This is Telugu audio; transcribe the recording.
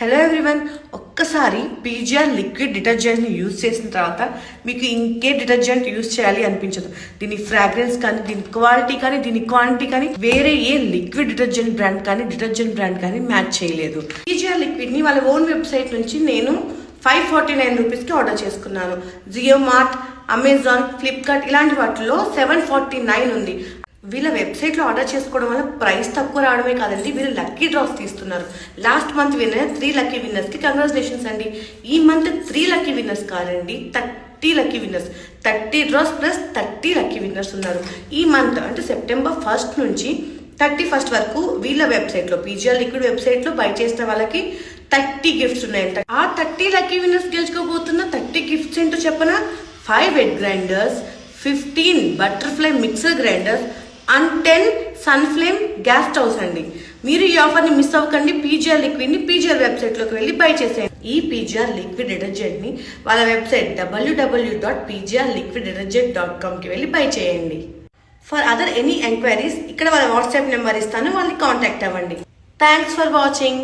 హలో ఎవ్రీవన్, ఒక్కసారి పీజీఆర్ లిక్విడ్ డిటర్జెంట్ని యూజ్ చేసిన తర్వాత మీకు ఇంకే డిటర్జెంట్ యూజ్ చేయాలి అనిపించదు. దీని ఫ్రాగ్రెన్స్ కానీ, దీని క్వాలిటీ కానీ, దీని క్వాంటిటీ కానీ వేరే ఏ లిక్విడ్ డిటర్జెంట్ బ్రాండ్ కానీ, డిటర్జెంట్ బ్రాండ్ కానీ మ్యాచ్ చేయలేదు. పీజీఆర్ లిక్విడ్ని వాళ్ళ ఓన్ వెబ్సైట్ నుంచి నేను 549 రూపీస్కి ఆర్డర్ చేసుకున్నాను. జియో మార్ట్, అమెజాన్, ఫ్లిప్కార్ట్ ఇలాంటి వాటిలో 749 ఉంది. వీళ్ళ వెబ్సైట్లో ఆర్డర్ చేసుకోవడం వల్ల ప్రైస్ తక్కువ రావడమే కాదండి, వీళ్ళు లక్కీ డ్రాస్ తీస్తున్నారు. లాస్ట్ మంత్ విన్నర్ 3 లక్కీ విన్నర్స్కి కంగ్రాచులేషన్స్ అండి. ఈ మంత్ 3 లక్కీ విన్నర్స్ కాదండి, 30 lucky winners, 30 draws plus 30 lucky winners ఉన్నారు. ఈ మంత్ అంటే సెప్టెంబర్ 1 నుంచి 31 వరకు వీళ్ళ వెబ్సైట్లో, పీజీఆర్ లిక్విడ్ వెబ్సైట్లో బై చేసిన వాళ్ళకి 30 గిఫ్ట్స్ ఉన్నాయంట. ఆ 30 లక్కీ విన్నర్స్ గెలుచుకోబోతున్న 30 గిఫ్ట్స్ ఏంటో చెప్పనా? 5 wet grinders, 15 Butterfly mixer grinders and 10 Sunflame gas stoves అండి. మీరు ఈ ఆఫర్ని మిస్ అవ్వకండి. పీజీఆర్ లిక్విడ్ని పీజీఆర్ వెబ్సైట్లోకి వెళ్ళి బై చేసేయండి. ఈ పీజీఆర్ లిక్విడ్ డిటర్జెంట్ని వాళ్ళ వెబ్సైట్ www.pgrliquiddetergent.com వెళ్ళి బై చేయండి. ఫర్ అదర్ ఎనీ ఎంక్వైరీస్ ఇక్కడ వాళ్ళ వాట్సాప్ నెంబర్ ఇస్తాను, వాళ్ళని కాంటాక్ట్ అవ్వండి. Thanks for watching.